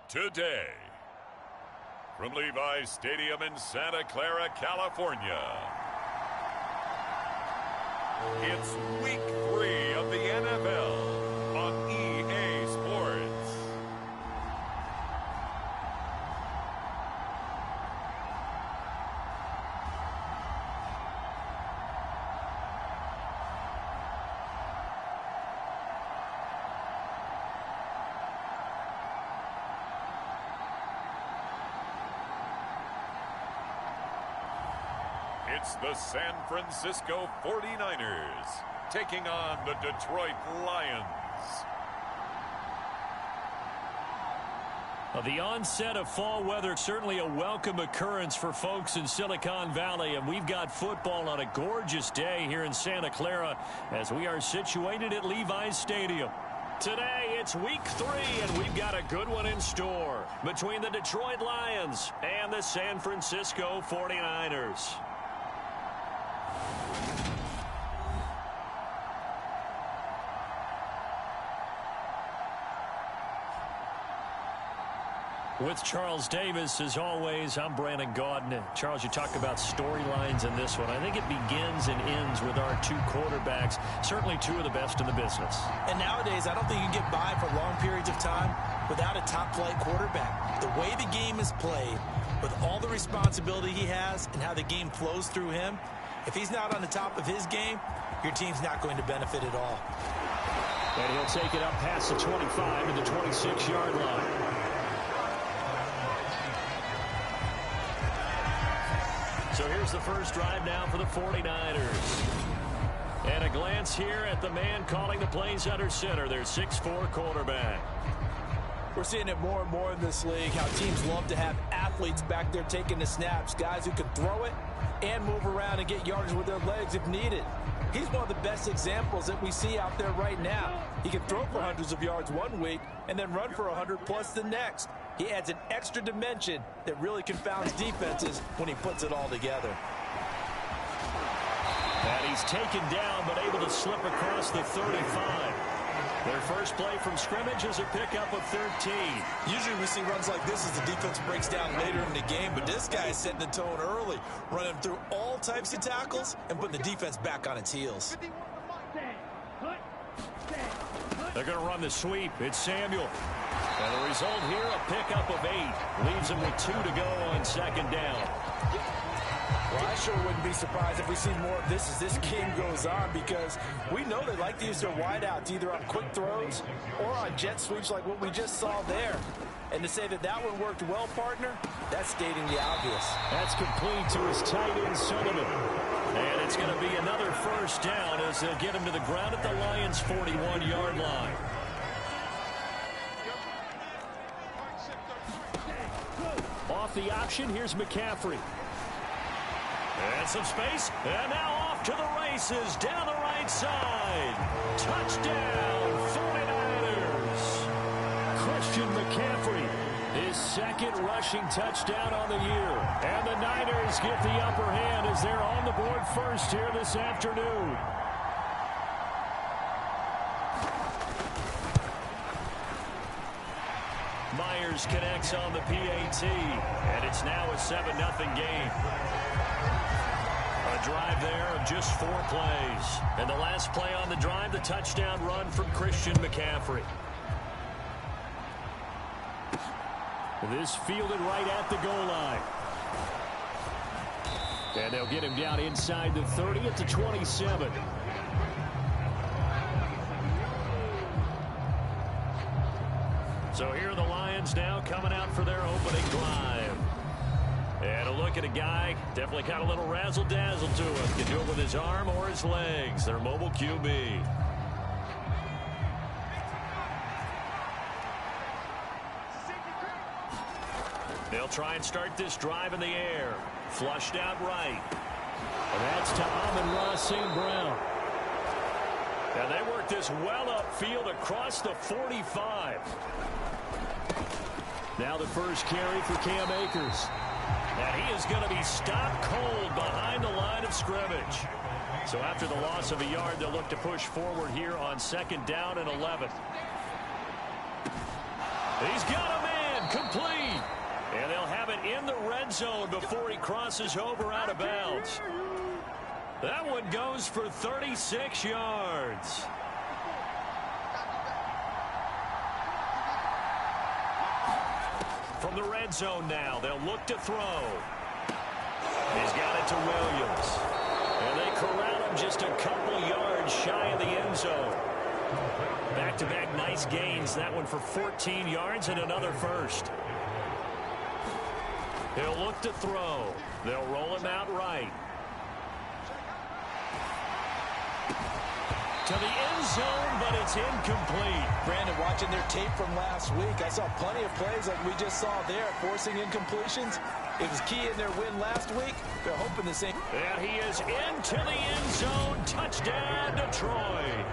today. From Levi's Stadium in Santa Clara, California, it's Week 3 of the NFL on EA Sports. It's the San Francisco 49ers taking on the Detroit Lions. The onset of fall weather, certainly a welcome occurrence for folks in Silicon Valley, and we've got football on a gorgeous day here in Santa Clara as we are situated at Levi's Stadium. Today, it's Week 3, and we've got a good one in store between the Detroit Lions and the San Francisco 49ers. With Charles Davis, as always, I'm Brandon Gaudin. Charles, you talk about storylines in this one. I think it begins and ends with our two quarterbacks, certainly two of the best in the business. And nowadays, I don't think you can get by for long periods of time without a top-flight quarterback. The way the game is played, with all the responsibility he has and how the game flows through him, if he's not on the top of his game, your team's not going to benefit at all. And he'll take it up past the 25 to the 26-yard line. So here's the first drive now for the 49ers. And a glance here at the man calling the plays under center, their 6'4" quarterback. We're seeing it more and more in this league, how teams love to have athletes back there taking the snaps, guys who can throw it and move around and get yardage with their legs if needed. He's one of the best examples that we see out there right now. He can throw for hundreds of yards one week and then run for 100+ the next. He adds an extra dimension that really confounds defenses when he puts it all together. And he's taken down but able to slip across the 35. Their first play from scrimmage is a pickup of 13. Usually we see runs like this as the defense breaks down later in the game, but this guy is setting the tone early, running through all types of tackles and putting the defense back on its heels. They're going to run the sweep. It's Samuel. And the result here, a pickup of 8. Leaves them with 2 to go on second down. Well, I sure wouldn't be surprised if we see more of this as this game goes on, because we know they like to use their wideouts either on quick throws or on jet sweeps like what we just saw there. And to say that that one worked well, partner, that's stating the obvious. That's complete to his tight end, Sullivan. And it's going to be another first down as they'll get him to the ground at the Lions' 41-yard line. Off the option, here's McCaffrey. And some space, and now off to the races, down the right side. Touchdown, 49ers. Christian McCaffrey, his second rushing touchdown on the year. And the Niners get the upper hand as they're on the board first here this afternoon. Myers connects on the PAT, and it's now a 7-0 game. A drive there of just 4 plays. And the last play on the drive, the touchdown run from Christian McCaffrey. This fielded right at the goal line. And they'll get him down inside the 30 at the 27. So here are the Lions now coming out for their opening drive. And a look at a guy, definitely got a little razzle-dazzle to him. Can do it with his arm or his legs. Their mobile QB. They'll try and start this drive in the air. Flushed out right. And that's to Amon-Ra St. Brown. And they work this well upfield across the 45. Now the first carry for Cam Akers. And he is going to be stopped cold behind the line of scrimmage. So after the loss of a yard, they'll look to push forward here on 2nd down and 11. He's got a man complete. And they'll have it in the red zone before he crosses over out of bounds. That one goes for 36 yards. From the red zone now, they'll look to throw. He's got it to Williams. And they corral him just a couple yards shy of the end zone. Back-to-back nice gains. That one for 14 yards and another first. He'll look to throw. They'll roll him out right. To the end zone, but it's incomplete. Brandon, watching their tape from last week, I saw plenty of plays like we just saw there, forcing incompletions. It was key in their win last week. They're hoping the same. And he is into the end zone. Touchdown, Detroit.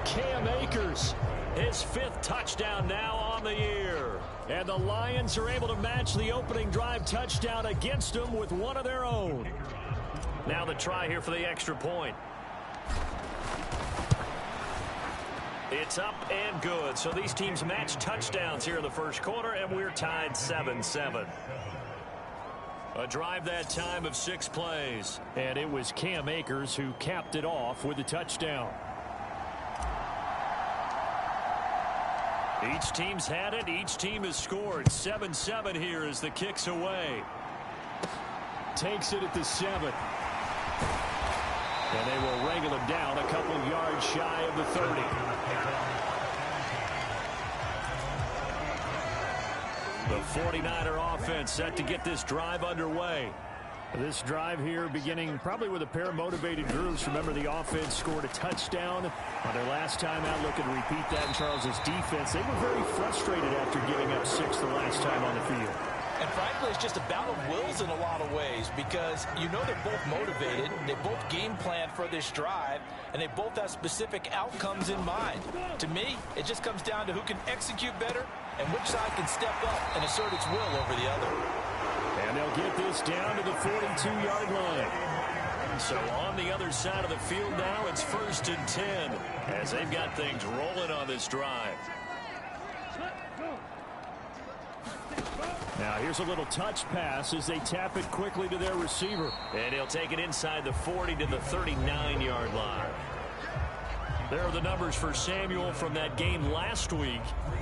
Cam Akers, his 5th touchdown now on the year. And the Lions are able to match the opening drive touchdown against them with one of their own. Now the try here for the extra point. It's up and good. So these teams match touchdowns here in the first quarter, and we're tied 7-7. A drive that time of 6 plays. And it was Cam Akers who capped it off with a touchdown. Each team's had it. Each team has scored. 7-7 here as the kick's away. Takes it at the 7. And they will wrangle him down a couple yards shy of the 30. The 49er offense set to get this drive underway. This drive here beginning probably with a pair of motivated groups. Remember, the offense scored a touchdown on their last time out. Looking to repeat that in Charles's defense. They were very frustrated after giving up 6 the last time on the field. And frankly, it's just a battle of wills in a lot of ways because you know they're both motivated. They both game plan for this drive, and they both have specific outcomes in mind. To me, it just comes down to who can execute better and which side can step up and assert its will over the other. And they'll get this down to the 42-yard line. So on the other side of the field now, it's 1st and 10 as they've got things rolling on this drive. Now here's a little touch pass as they tap it quickly to their receiver. And he'll take it inside the 40 to the 39-yard line. There are the numbers for Samuel from that game last week.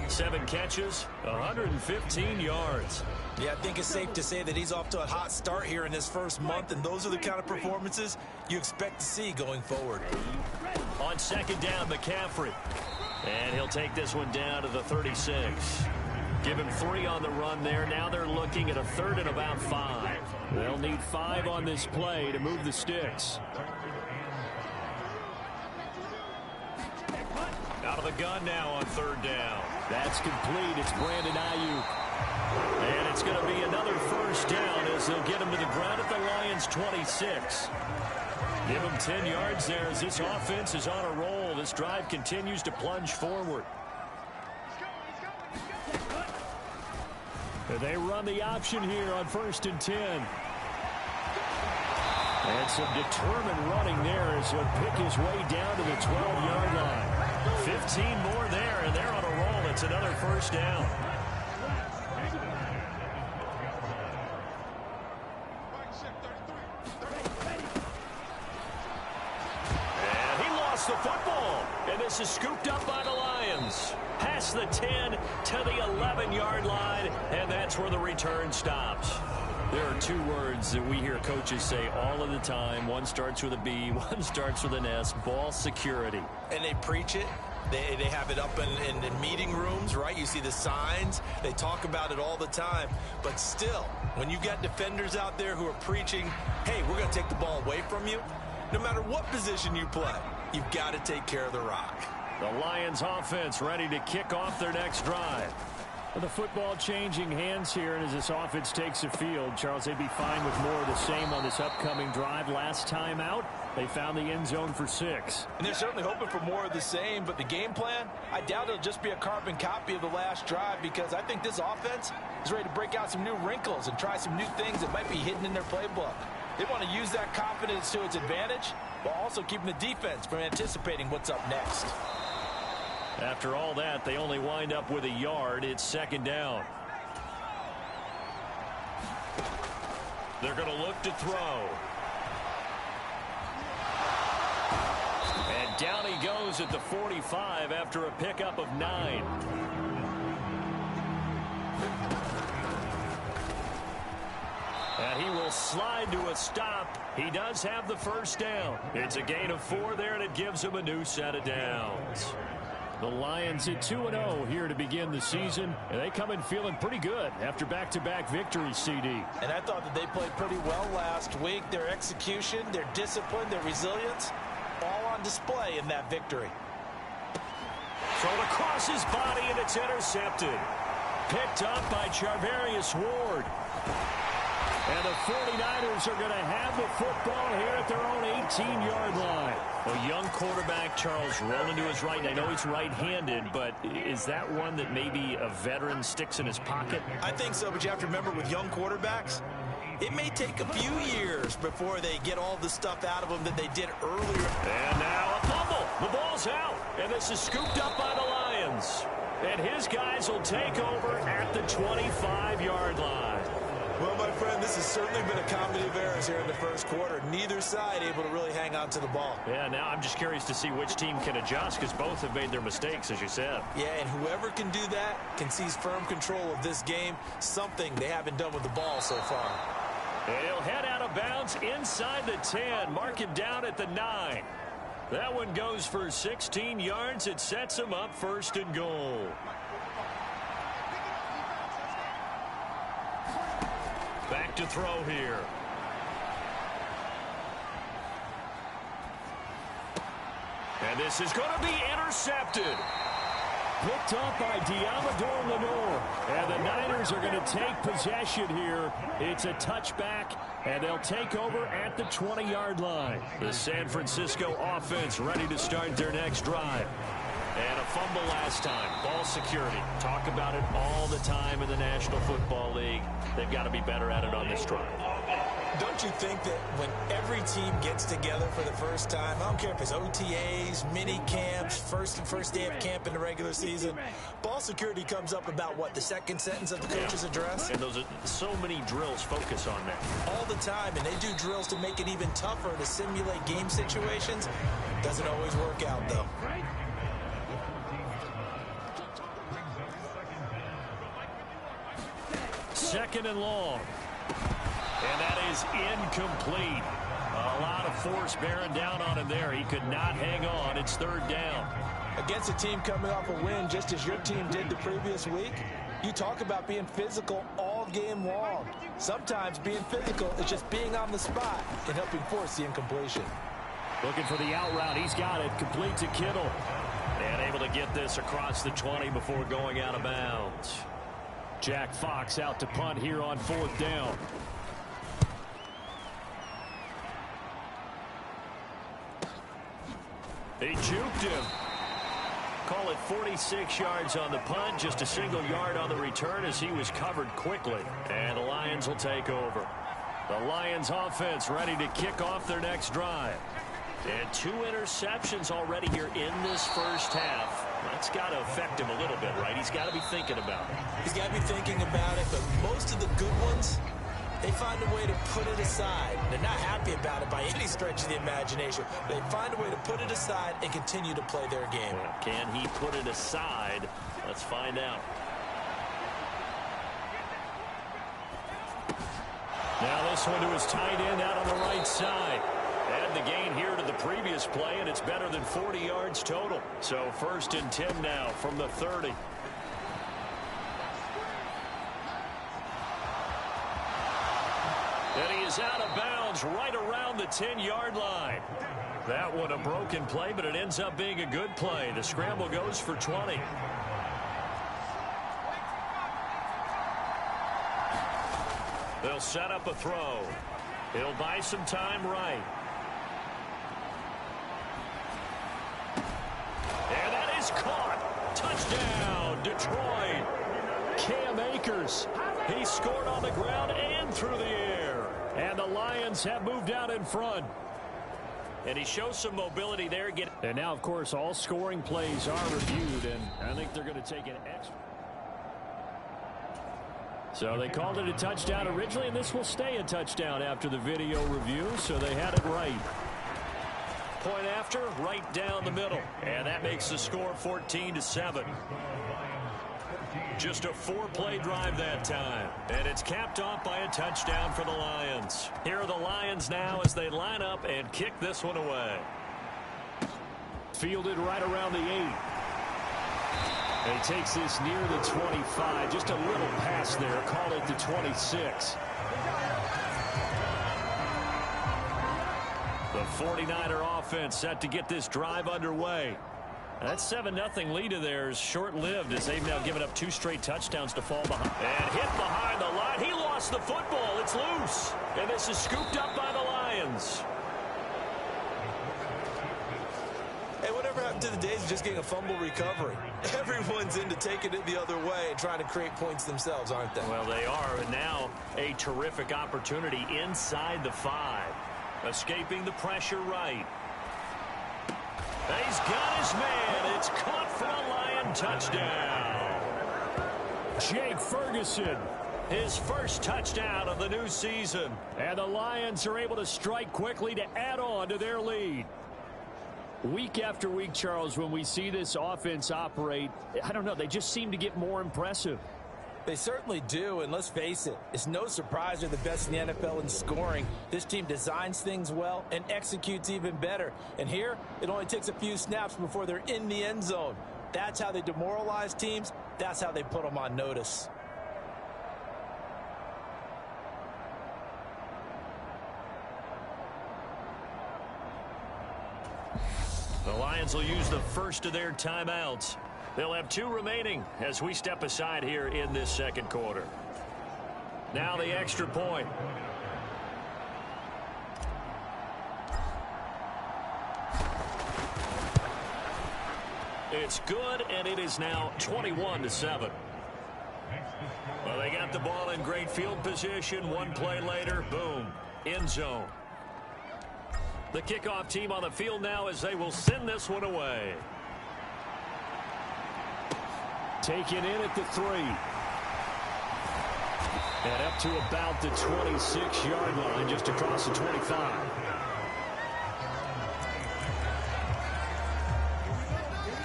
7 catches, 115 yards. Yeah, I think it's safe to say that he's off to a hot start here in this first month, and those are the kind of performances you expect to see going forward. On 2nd down, McCaffrey. And he'll take this one down to the 36. Give him 3 on the run there. Now they're looking at a 3rd and about 5. They'll need 5 on this play to move the sticks. Out of the gun now on 3rd down. That's complete. It's Brandon Ayuk. And it's going to be another first down as they'll get him to the ground at the Lions' 26. Give him 10 yards there as this offense is on a roll. This drive continues to plunge forward. They run the option here on 1st and 10. And some determined running there as he'll pick his way down to the 12-yard line. 15 more there, and they're on a roll. It's another first down. And he lost the football. And this is scooped up by the Lions. Past the 10 to the 11-yard line, and that's where the return stops. There are 2 words that we hear coaches say all of the time. One starts with a B, one starts with an S, ball security. And they preach it. They have it up in meeting rooms, right? You see the signs. They talk about it all the time. But still, when you got defenders out there who are preaching, hey, we're going to take the ball away from you, no matter what position you play, you've got to take care of the rock. The Lions offense ready to kick off their next drive. The football changing hands here, and as this offense takes the field, Charles, they'd be fine with more of the same on this upcoming drive. Last time out, they found the end zone for 6. And they're certainly hoping for more of the same, but the game plan, I doubt it'll just be a carbon copy of the last drive because I think this offense is ready to break out some new wrinkles and try some new things that might be hidden in their playbook. They want to use that confidence to its advantage while also keeping the defense from anticipating what's up next. After all that, they only wind up with a yard. It's 2nd down. They're going to look to throw. And down he goes at the 45 after a pickup of 9. And he will slide to a stop. He does have the first down. It's a gain of 4 there, and it gives him a new set of downs. The Lions at 2-0 here to begin the season, and they come in feeling pretty good after back-to-back victories, CD. And I thought that they played pretty well last week. Their execution, their discipline, their resilience, all on display in that victory. Thrown across his body, and it's intercepted. Picked up by Charvarius Ward. And the 49ers are going to have the football here at their own 18-yard line. A young quarterback, Charles, rolling to his right. And I know he's right-handed, but is that one that maybe a veteran sticks in his pocket? I think so, but you have to remember with young quarterbacks, it may take a few years before they get all the stuff out of them that they did earlier. And now a fumble. The ball's out, and this is scooped up by the Lions. And his guys will take over at the 25-yard line. Well, my friend, this has certainly been a comedy of errors here in the first quarter. Neither side able to really hang on to the ball. Yeah, now I'm just curious to see which team can adjust because both have made their mistakes, as you said. Yeah, and whoever can do that can seize firm control of this game, something they haven't done with the ball so far. And he'll head out of bounds inside the 10, mark him down at the 9. That one goes for 16 yards. It sets him up 1st and goal. Back to throw here. And this is going to be intercepted. Picked up by Diamador Lenore. And the Niners are going to take possession here. It's a touchback, and they'll take over at the 20-yard line. The San Francisco offense ready to start their next drive. And a fumble last time. Ball security. Talk about it all the time in the National Football League. They've got to be better at it on this drive. Don't you think that when every team gets together for the first time, I don't care if it's OTAs, mini camps, first day of camp in the regular season, ball security comes up about what, the second sentence of the coach's address? And those are so many drills focus on that. All the time, and they do drills to make it even tougher to simulate game situations. Doesn't always work out, though. Second and long. And that is incomplete. A lot of force bearing down on him there. He could not hang on. It's 3rd down. Against a team coming off a win, just as your team did the previous week, you talk about being physical all game long. Sometimes being physical is just being on the spot and helping force the incompletion. Looking for the out route. He's got it. Complete to Kittle. And able to get this across the 20 before going out of bounds. Jack Fox out to punt here on 4th down. He juked him. Call it 46 yards on the punt, just a single yard on the return as he was covered quickly. And the Lions will take over. The Lions offense ready to kick off their next drive. And 2 interceptions already here in this first half. That's got to affect him a little bit, right? He's got to be thinking about it. He's got to be thinking about it, but most of the good ones, they find a way to put it aside. They're not happy about it by any stretch of the imagination. They find a way to put it aside and continue to play their game. Can he put it aside? Let's find out. Now this one to his tight end out on the right side. Add the gain here to the previous play, and it's better than 40 yards total. So 1st and 10 now from the 30. And he is out of bounds right around the 10-yard line. That one a broken play, but it ends up being a good play. The scramble goes for 20. They'll set up a throw. He'll buy some time right. And that is caught. Touchdown, Detroit. Cam Akers. He scored on the ground and through the air. And the Lions have moved out in front. And he shows some mobility there. And now, of course, all scoring plays are reviewed, and I think they're going to take an extra. So they called it a touchdown originally, and this will stay a touchdown after the video review, so they had it right. Point after, right down the middle. And that makes the score 14-7. Just a 4-play drive that time. And it's capped off by a touchdown for the Lions. Here are the Lions now as they line up and kick this one away. Fielded right around the 8. And he takes this near the 25. Just a little pass there. Call it the 26. The 49er offense set to get this drive underway. That 7-0 lead of theirs short-lived as they've now given up 2 straight touchdowns to fall behind. And hit behind the line. He lost the football. It's loose. And this is scooped up by the Lions. Hey, whatever happened to the days of just getting a fumble recovery? Everyone's into taking it the other way and trying to create points themselves, aren't they? Well, they are. And now a terrific opportunity inside the 5. Escaping the pressure right. He's got his man. It's caught for a Lion touchdown. Jake Ferguson. His first touchdown of the new season. And the Lions are able to strike quickly to add on to their lead. Week after week, Charles, when we see this offense operate, I don't know, they just seem to get more impressive. They certainly do, and let's face it, it's no surprise they're the best in the NFL in scoring. This team designs things well and executes even better. And here, it only takes a few snaps before they're in the end zone. That's how they demoralize teams. That's how they put them on notice. The Lions will use the first of their timeouts. They'll have 2 remaining as we step aside here in this second quarter. Now the extra point. It's good, and it is now 21-7. Well, they got the ball in great field position. 1 play later, boom, end zone. The kickoff team on the field now as they will send this one away. Taken in at the 3. And up to about the 26-yard line, just across the 25.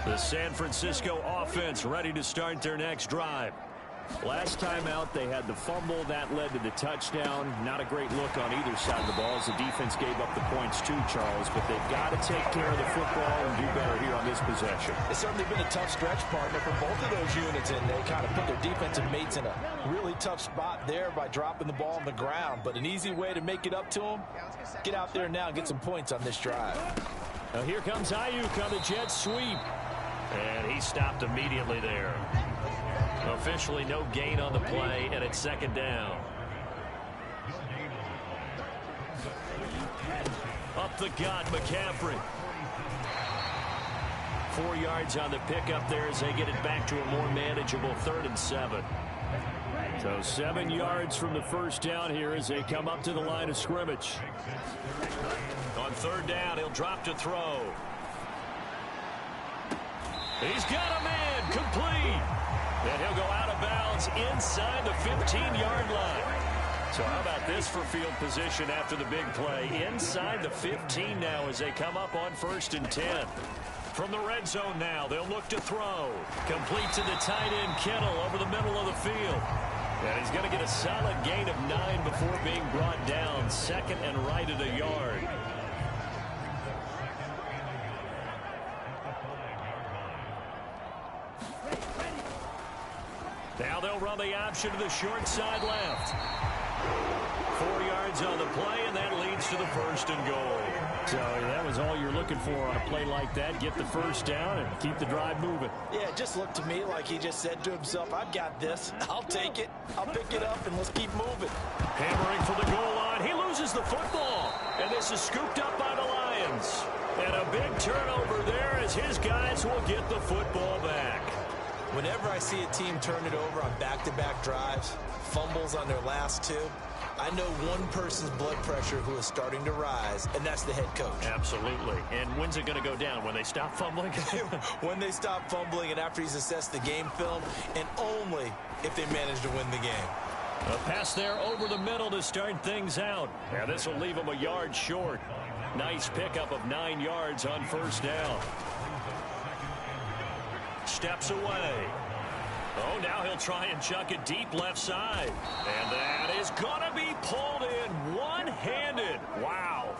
The San Francisco offense ready to start their next drive. Last time out, they had the fumble. That led to the touchdown. Not a great look on either side of the ball as the defense gave up the points too, Charles. But they've got to take care of the football and do better here on this possession. It's certainly been a tough stretch, partner, for both of those units, and they kind of put their defensive mates in a really tough spot there by dropping the ball on the ground. But an easy way to make it up to them, get out there now and get some points on this drive. Now here comes Ayuk on the jet sweep. And he stopped immediately there. Officially no gain on the play, and it's second down. Up the gut, McCaffrey. 4 yards on the pickup there as they get it back to a more manageable 3rd and 7. So 7 yards from the first down here as they come up to the line of scrimmage. On 3rd down, he'll drop to throw. He's got a man, complete. And he'll go out of bounds inside the 15-yard line. So how about this for field position after the big play? Inside the 15 now as they come up on 1st and 10. From the red zone now, they'll look to throw. Complete to the tight end, Kittle, over the middle of the field. And he's going to get a solid gain of 9 before being brought down. 2nd and right at a yard. Now they'll run the option to the short side left. 4 yards on the play, and that leads to the 1st and goal. So that was all you're looking for on a play like that. Get the first down and keep the drive moving. Yeah, it just looked to me like he just said to himself, I've got this. I'll take it. I'll pick it up, and let's keep moving. Hammering for the goal line. He loses the football. And this is scooped up by the Lions. And a big turnover there as his guys will get the football back. Whenever I see a team turn it over on back-to-back drives, fumbles on their last 2, I know one person's blood pressure who is starting to rise, and that's the head coach. Absolutely. And when's it going to go down? When they stop fumbling? When they stop fumbling and after he's assessed the game film, and only if they manage to win the game. A pass there over the middle to start things out. And this will leave him a yard short. Nice pickup of 9 yards on first down. Steps away. Oh, now he'll try and chuck it deep left side. And that is going to be pulled in one-handed. Wow.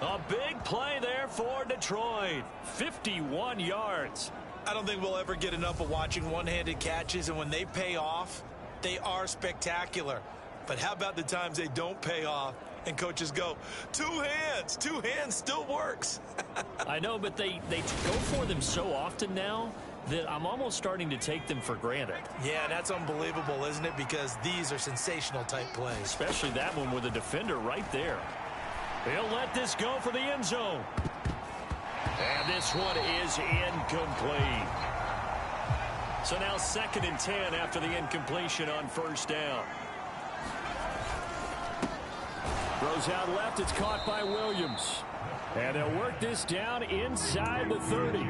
A big play there for Detroit. 51 yards. I don't think we'll ever get enough of watching one-handed catches, and when they pay off, they are spectacular. But how about the times they don't pay off and coaches go, two hands still works. I know, but they go for them so often now that I'm almost starting to take them for granted. Yeah, that's unbelievable, isn't it? Because these are sensational type plays. Especially that one with a defender right there. He'll let this go for the end zone. And this one is incomplete. So now 2nd and 10 after the incompletion on first down. Throws out left. It's caught by Williams. And they'll work this down inside the 30.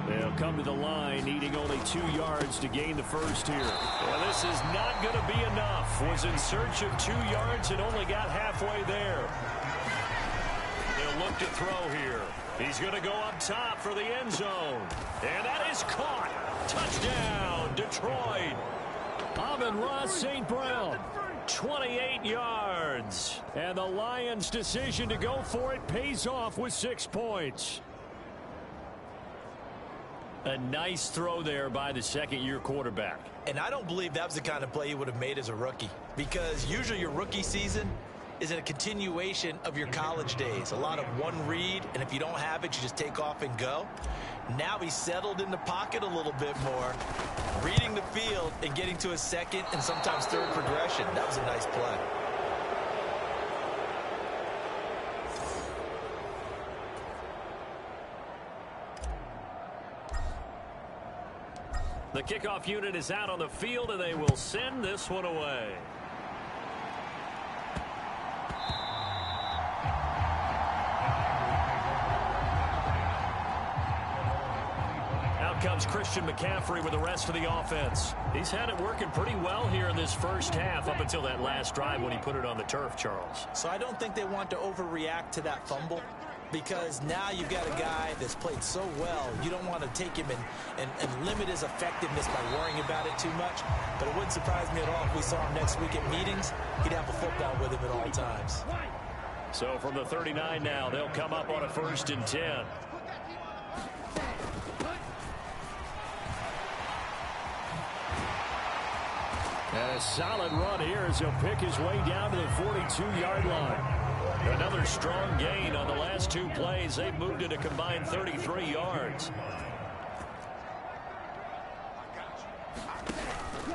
They'll come to the line, needing only 2 yards to gain the first here. Well, this is not going to be enough. Was in search of 2 yards and only got halfway there. They'll look to throw here. He's going to go up top for the end zone. And that is caught. Touchdown, Detroit. Amon-Ra St. Brown, 28 yards. And the Lions' decision to go for it pays off with 6 points. A nice throw there by the second-year quarterback. And I don't believe that was the kind of play he would have made as a rookie. Because usually your rookie season is a continuation of your college days. A lot of one read, and if you don't have it, you just take off and go. Now he's settled in the pocket a little bit more, reading the field and getting to a second and sometimes third progression. That was a nice play. The kickoff unit is out on the field, and they will send this one away. Out comes Christian McCaffrey with the rest of the offense. He's had it working pretty well here in this first half up until that last drive when he put it on the turf, Charles. So I don't think they want to overreact to that fumble, because now you've got a guy that's played so well. You don't want to take him and limit his effectiveness by worrying about it too much. But it wouldn't surprise me at all if we saw him next week at meetings. He'd have a football with him at all times. So from the 39 now, they'll come up on a 1st and 10. And a solid run here as he'll pick his way down to the 42-yard line. Another strong gain on the last 2 plays. They've moved it a combined 33 yards.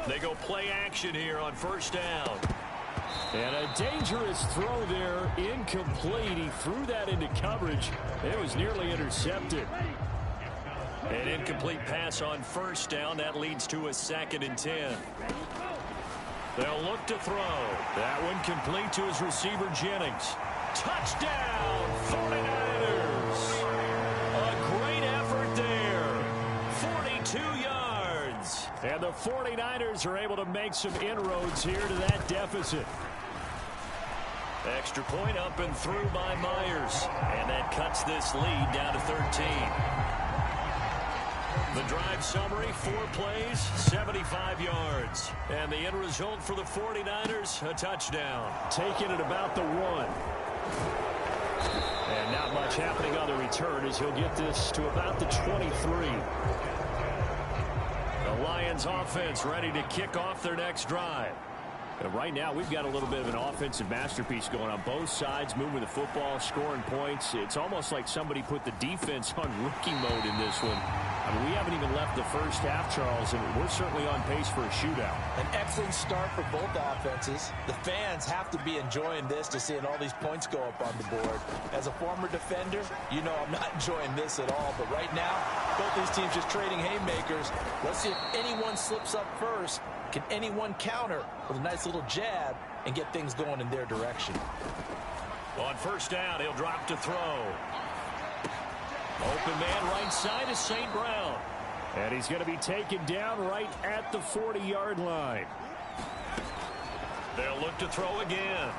They go play action here on first down. And a dangerous throw there, incomplete. He threw that into coverage. It was nearly intercepted. An incomplete pass on first down. That leads to a 2nd and 10. They'll look to throw. That one complete to his receiver, Jennings. Touchdown, 49ers. A great effort there. 42 yards. And the 49ers are able to make some inroads here to that deficit. Extra point up and through by Myers. And that cuts this lead down to 13. The drive summary, 4 plays, 75 yards. And the end result for the 49ers, a touchdown. Taking it about the 1. And not much happening on the return as he'll get this to about the 23. The Lions offense ready to kick off their next drive. And right now, we've got a little bit of an offensive masterpiece going on both sides, moving the football, scoring points. It's almost like somebody put the defense on rookie mode in this one. I mean, we haven't even left the first half, Charles, and we're certainly on pace for a shootout. An excellent start for both offenses. The fans have to be enjoying this to seeing all these points go up on the board. As a former defender, you know I'm not enjoying this at all. But right now, both these teams just trading haymakers. Let's see if anyone slips up first. Can anyone counter with a nice little jab and get things going in their direction? On first down, he'll drop to throw. Open man right side is St. Brown. And he's going to be taken down right at the 40-yard line. They'll look to throw again.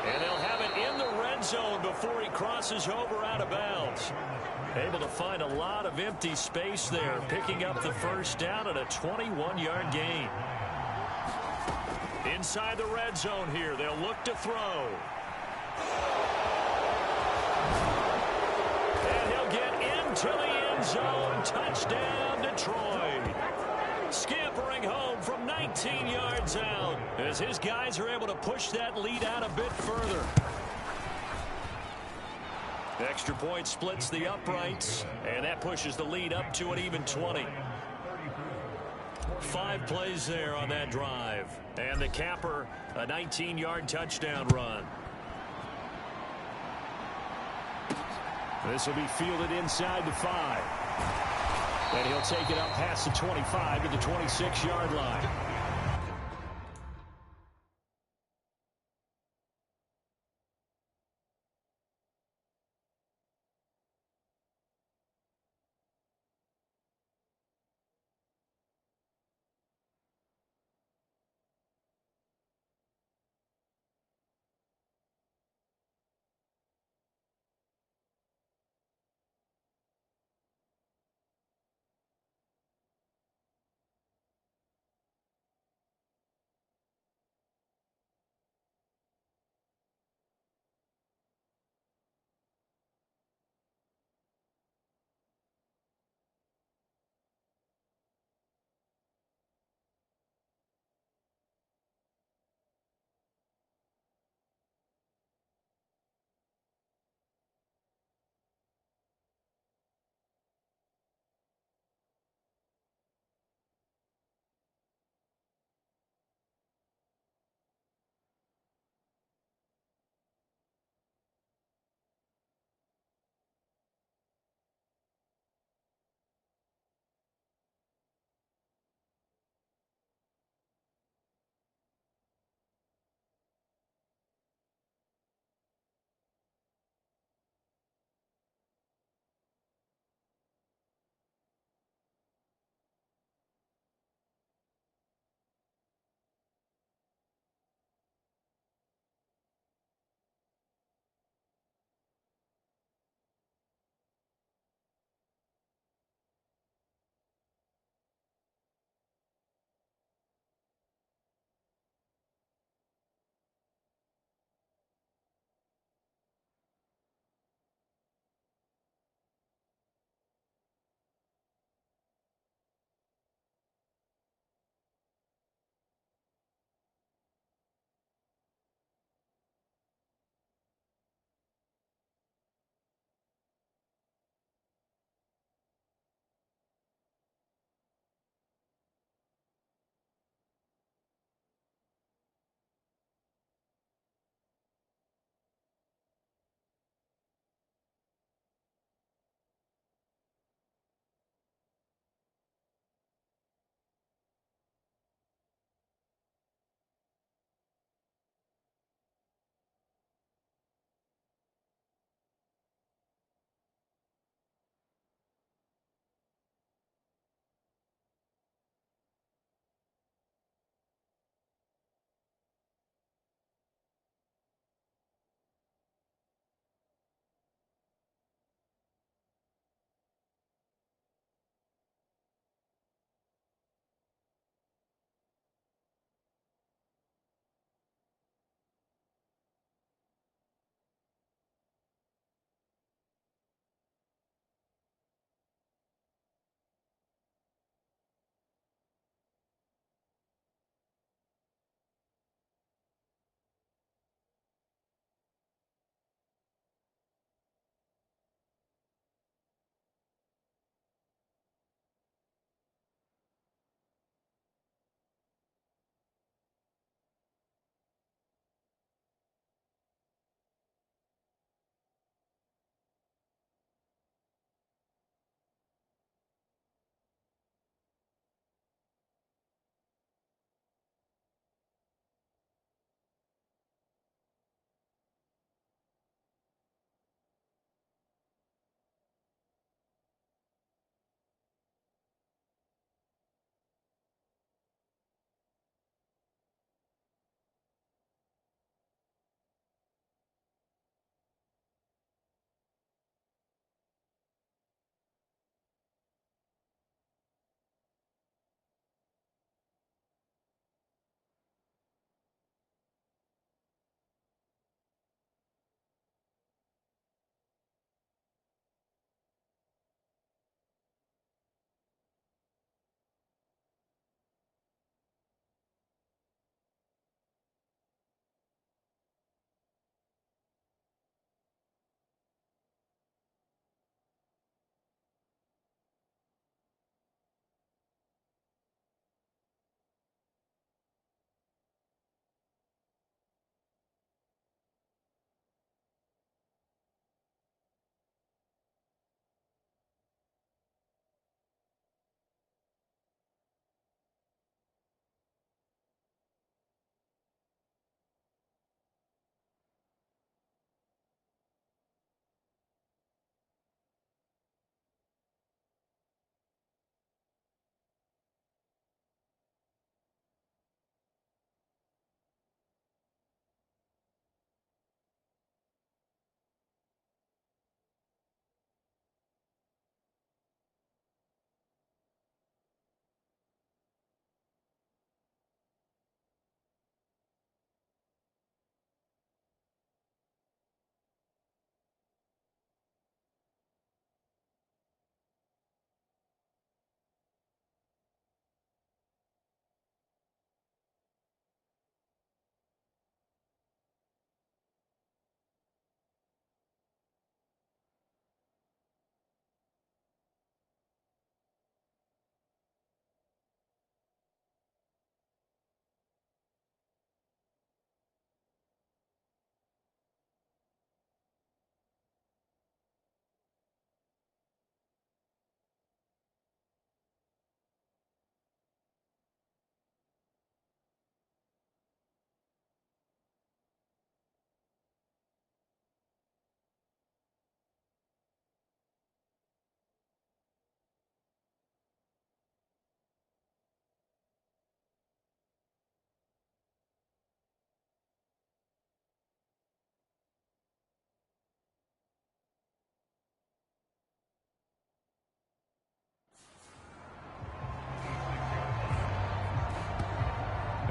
And they'll have it in the red zone before he crosses over out of bounds. Able to find a lot of empty space there, picking up the first down at a 21-yard gain. Inside the red zone here, they'll look to throw. And he'll get into the end zone. Touchdown, Detroit. Scampering home from 19 yards out as his guys are able to push that lead out a bit further. The extra point splits the uprights, and that pushes the lead up to an even 20. 5 plays there on that drive. And the capper, a 19-yard touchdown run. This will be fielded inside the 5. And he'll take it up past the 25 to the 26-yard line.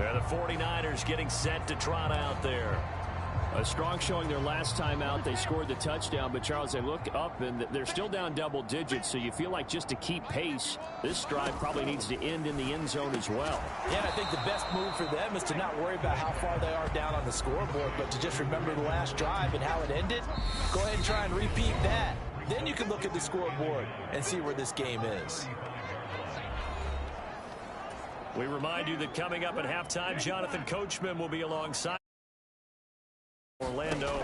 And the 49ers getting set to trot out there. A strong showing their last time out. They scored the touchdown, but Charles, they look up and they're still down double digits, so you feel like just to keep pace, this drive probably needs to end in the end zone as well. Yeah, and I think the best move for them is to not worry about how far they are down on the scoreboard, but to just remember the last drive and how it ended. Go ahead and try and repeat that. Then you can look at the scoreboard and see where this game is. We remind you that coming up at halftime, Jonathan Coachman will be alongside Orlando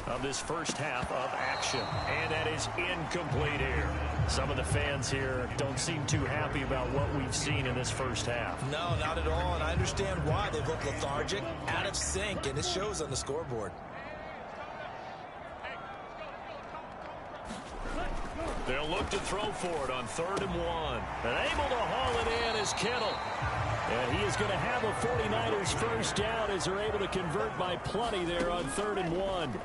of this first half of action. And that is incomplete here. Some of the fans here don't seem too happy about what we've seen in this first half. No, not at all, and I understand why. They've looked lethargic, out of sync, and it shows on the scoreboard. They'll look to throw for it on 3rd and 1. And able to haul it in is Kittle. And he is going to have a 49ers first down as they're able to convert by plenty there on 3rd and 1.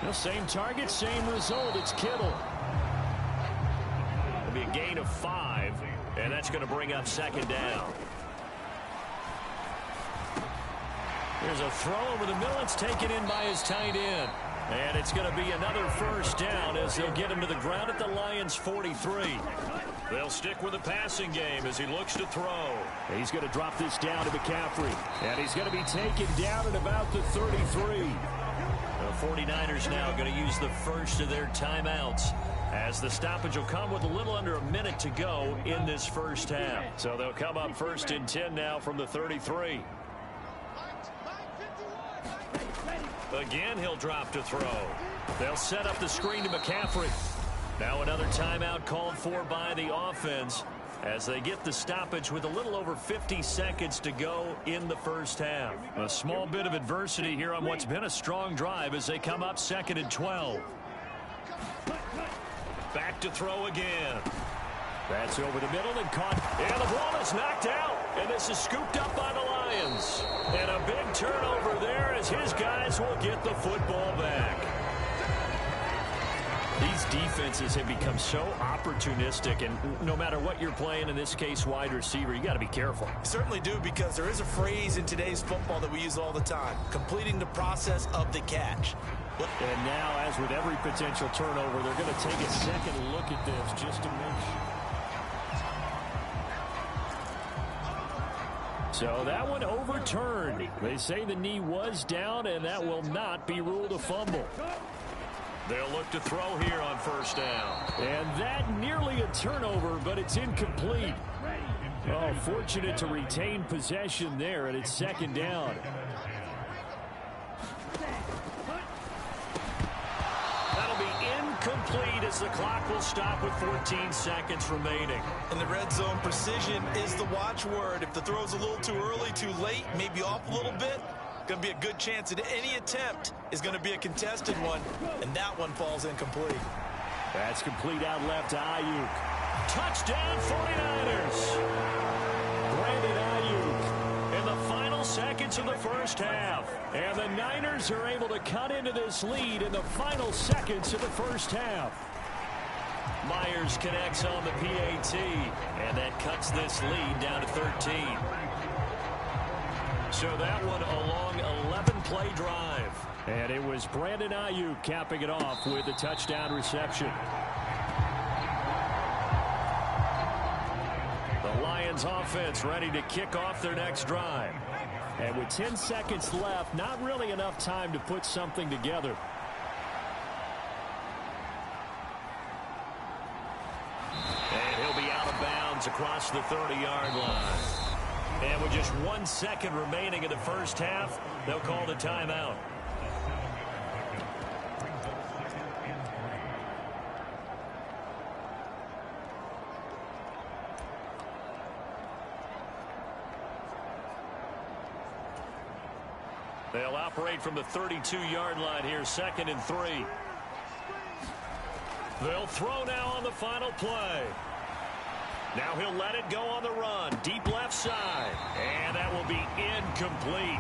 The same target, same result. It's Kittle. It'll be a gain of 5, and that's going to bring up 2nd down. There's a throw over the middle. It's taken in by his tight end. And it's going to be another first down as they'll get him to the ground at the Lions' 43. They'll stick with the passing game as he looks to throw. He's going to drop this down to McCaffrey. And he's going to be taken down at about the 33. The 49ers now going to use the first of their timeouts as the stoppage will come with a little under a minute to go in this first half. So they'll come up 1st and 10 now from the 33. Again, he'll drop to throw. They'll set up the screen to McCaffrey. Now another timeout called for by the offense as they get the stoppage with a little over 50 seconds to go in the first half. A small bit of adversity here on what's been a strong drive as they come up 2nd and 12. Back to throw again. That's over the middle and caught. And the ball is knocked out. And this is scooped up by the Lions. And a big turnover there as his guys will get the football back. These defenses have become so opportunistic, and no matter what you're playing, in this case wide receiver, you got to be careful. Certainly do, because there is a phrase in today's football that we use all the time: completing the process of the catch. And now, as with every potential turnover, they're going to take a second look at this just to make sure. So that one overturned. They say the knee was down, and that will not be ruled a fumble. They'll look to throw here on 1st down. And that nearly a turnover, but it's incomplete. Oh, fortunate to retain possession there, and it's 2nd down. That'll be incomplete as the clock will stop with 14 seconds remaining. And the red zone precision is the watchword. If the throw's a little too early, too late, maybe off a little bit, going to be a good chance that any attempt is going to be a contested one, and that one falls incomplete. That's complete out left to Ayuk. Touchdown 49ers. Brandon Ayuk in the final seconds of the first half. And the Niners are able to cut into this lead in the final seconds of the first half. Myers connects on the PAT, and that cuts this lead down to 13. So that one a long 11-play drive. And it was Brandon Ayuk capping it off with a touchdown reception. The Lions offense ready to kick off their next drive. And with 10 seconds left, not really enough time to put something together. And he'll be out of bounds across the 30-yard line. And with just 1 second remaining in the first half, they'll call the timeout. They'll operate from the 32-yard line here, 2nd and 3. They'll throw now on the final play. Now he'll let it go on the run, deep left side. And that will be incomplete.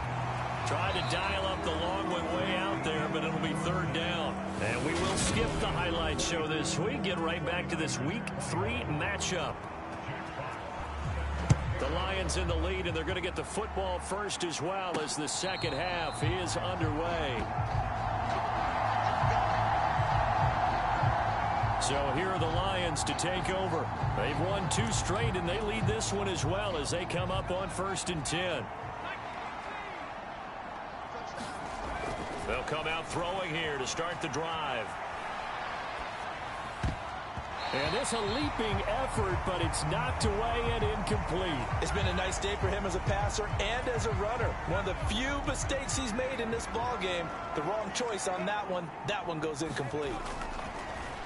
Tried to dial up the long way out there, but it'll be 3rd down. And we will skip the highlight show this week. Get right back to this Week 3 matchup. The Lions in the lead, and they're going to get the football first as well as the second half is underway. So here are the Lions to take over. They've won 2 straight, and they lead this one as well as they come up on 1st and 10. They'll come out throwing here to start the drive. And it's a leaping effort, but it's knocked away and incomplete. It's been a nice day for him as a passer and as a runner. One of the few mistakes he's made in this ball game. The wrong choice on that one. That one goes incomplete.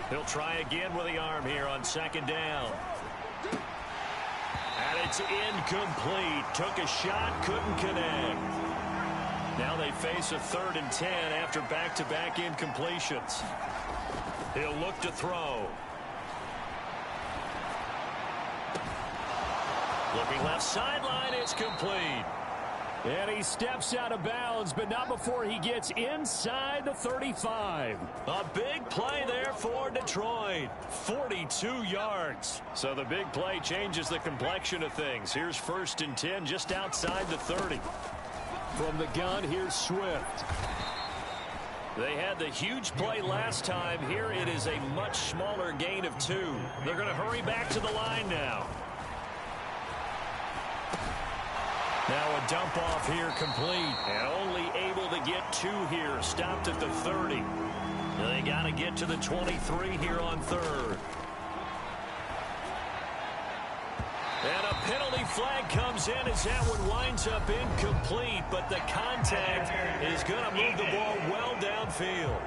He'll try again with the arm here on 2nd down. And it's incomplete. Took a shot, couldn't connect. Now they face a 3rd and 10 after back-to-back incompletions. He'll look to throw. Looking left sideline, it's complete. And he steps out of bounds, but not before he gets inside the 35. A big play there for Detroit. 42 yards. So the big play changes the complexion of things. Here's 1st and 10 just outside the 30. From the gun, here's Swift. They had the huge play last time. Here it is a much smaller gain of 2. They're going to hurry back to the line now. Now a dump off here complete. And only able to get 2 here. Stopped at the 30. They got to get to the 23 here on 3rd. And a penalty flag comes in as that one winds up incomplete. But the contact is going to move the ball well downfield.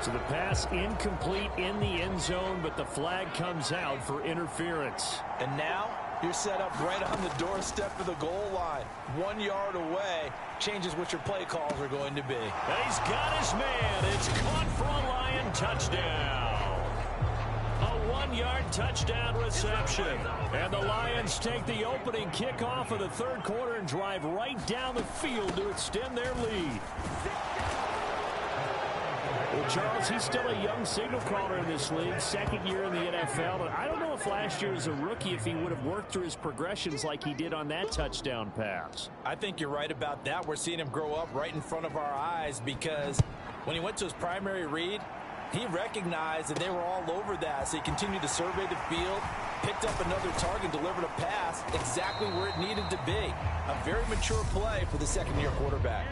So the pass incomplete in the end zone, but the flag comes out for interference. And now you're set up right on the doorstep of the goal line. 1 yard away changes what your play calls are going to be. And he's got his man. It's caught for a Lion touchdown. A 1-yard touchdown reception. And the Lions take the opening kickoff of the 3rd quarter and drive right down the field to extend their lead. Well, Charles, he's still a young signal caller in this league, 2nd year in the NFL. And I don't know if last year as a rookie, if he would have worked through his progressions like he did on that touchdown pass. I think you're right about that. We're seeing him grow up right in front of our eyes because when he went to his primary read, he recognized that they were all over that. So he continued to survey the field, picked up another target, delivered a pass exactly where it needed to be. A very mature play for the 2nd-year quarterback.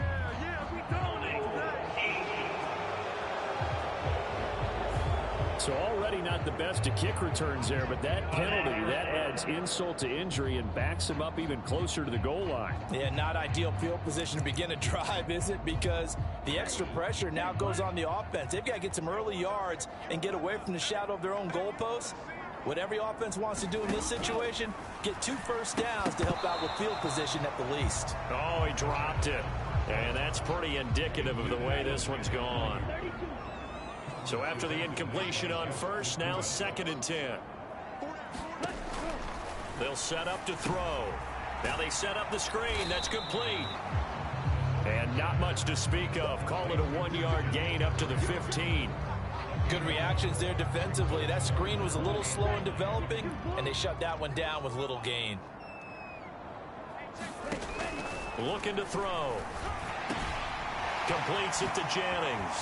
So already not the best of kick returns there, but that penalty, that adds insult to injury and backs him up even closer to the goal line. Yeah, not ideal field position to begin a drive, is it? Because the extra pressure now goes on the offense. They've got to get some early yards and get away from the shadow of their own goalposts. What every offense wants to do in this situation, get 2 first downs to help out with field position at the least. Oh, he dropped it. And that's pretty indicative of the way this one's gone. So after the incompletion on 1st, now 2nd and 10. They'll set up to throw. Now they set up the screen. That's complete. And not much to speak of. Call it a 1-yard gain up to the 15. Good reactions there defensively. That screen was a little slow in developing, and they shut that one down with little gain. Looking to throw. Completes it to Jennings.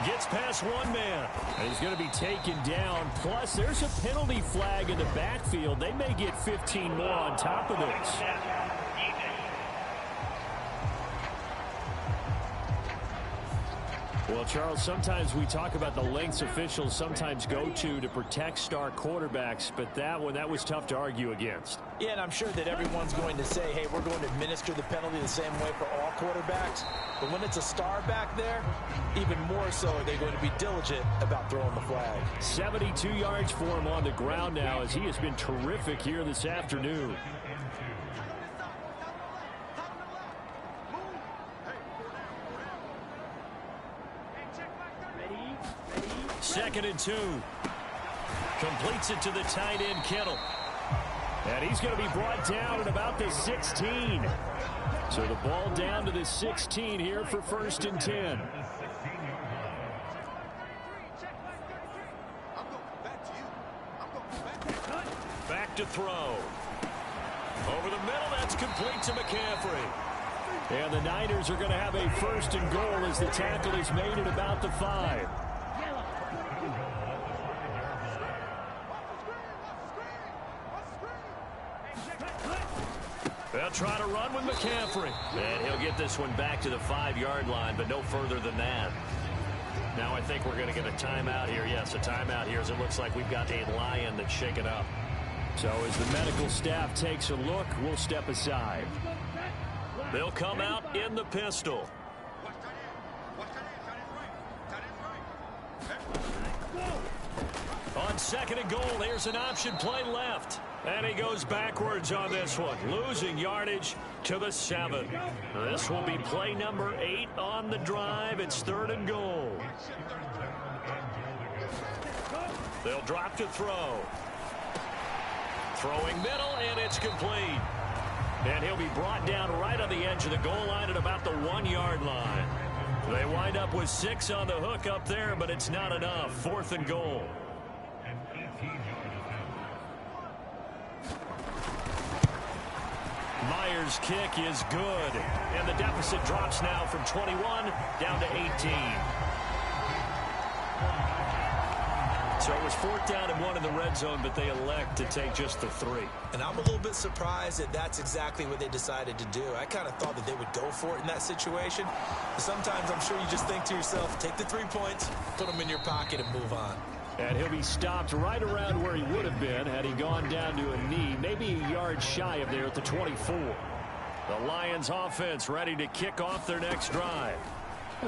Gets past 1 man. And he's going to be taken down. Plus, there's a penalty flag in the backfield. They may get 15 more on top of this. Well, Charles, sometimes we talk about the lengths officials sometimes go to protect star quarterbacks, but that one, that was tough to argue against. Yeah, and I'm sure that everyone's going to say, hey, we're going to administer the penalty the same way for all quarterbacks. But when it's a star back there, even more so are they going to be diligent about throwing the flag. 72 yards for him on the ground now as he has been terrific here this afternoon. Second and 2. Completes it to the tight end, Kittle. And he's going to be brought down at about the 16. So the ball down to the 16 here for 1st and 10. Back look to throw. Over the middle, that's complete to McCaffrey. And the Niners are going to have a 1st and goal as the tackle is made at about the 5. They'll try to run with McCaffrey. And he'll get this one back to the 5-yard line, but no further than that. Now I think we're going to get a timeout here. Yes, a timeout here as it looks like we've got a Lion that's shaken up. So as the medical staff takes a look, we'll step aside. They'll come out in the pistol. On 2nd and goal, here's an option play left. And he goes backwards on this one, losing yardage to the 7. This will be play number 8 on the drive. It's 3rd and goal. They'll drop to throw. Throwing middle, and it's complete. And he'll be brought down right on the edge of the goal line at about the 1-yard line. They wind up with 6 on the hook up there, but it's not enough. 4th and goal. Myers' kick is good. And the deficit drops now from 21 down to 18. So it was 4th down and 1 in the red zone, but they elect to take just the 3. And I'm a little bit surprised that that's exactly what they decided to do. I kind of thought that they would go for it in that situation. Sometimes I'm sure you just think to yourself, take the 3 points, put them in your pocket, and move on. And he'll be stopped right around where he would have been had he gone down to a knee, maybe a yard shy of there at the 24. The Lions offense ready to kick off their next drive.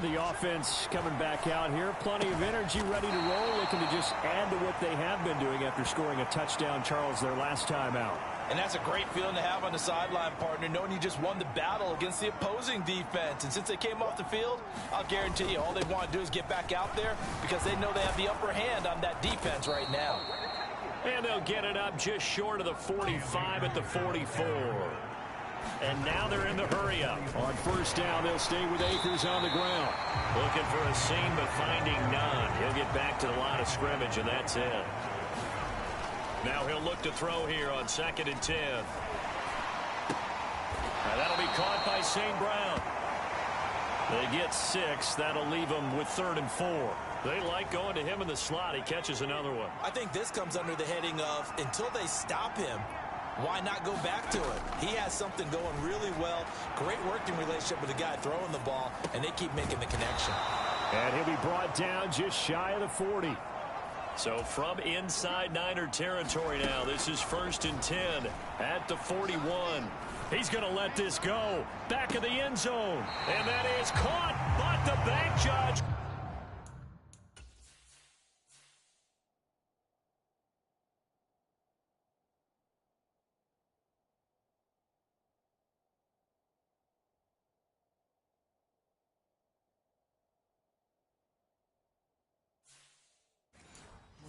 The offense coming back out here. Plenty of energy, ready to roll. Looking to just add to what they have been doing after scoring a touchdown, Charles, their last time out. And that's a great feeling to have on the sideline, partner, knowing you just won the battle against the opposing defense. And since they came off the field, I'll guarantee you all they want to do is get back out there because they know they have the upper hand on that defense right now. And they'll get it up just short of the 45 at the 44. And now they're in the hurry-up. On 1st down, they'll stay with Akers on the ground. Looking for a seam, but finding none. He'll get back to the line of scrimmage, and that's it. Now he'll look to throw here on 2nd and 10. Now that'll be caught by St. Brown. They get 6. That'll leave them with 3rd and 4. They like going to him in the slot. He catches another one. I think this comes under the heading of until they stop him, why not go back to it? He has something going really well. Great working relationship with the guy throwing the ball, and they keep making the connection. And he'll be brought down just shy of the 40. So from inside Niner territory now, this is 1st and 10 at the 41. He's going to let this go. Back of the end zone. And that is caught, but the bank judge.